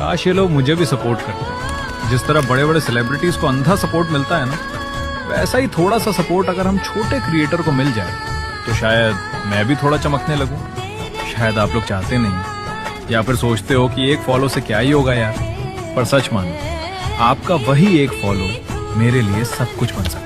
काश ये लोग मुझे भी सपोर्ट करते। जिस तरह बड़े बड़े सेलिब्रिटीज को अंधा सपोर्ट मिलता है ना, वैसा ही थोड़ा सा सपोर्ट अगर हम छोटे क्रिएटर को मिल जाए तो शायद मैं भी थोड़ा चमकने लगूं। शायद आप लोग चाहते नहीं, या फिर सोचते हो कि एक फॉलो से क्या ही होगा यार, पर सच मानो आपका वही एक फॉलो मेरे लिए सब कुछ बन सकता है।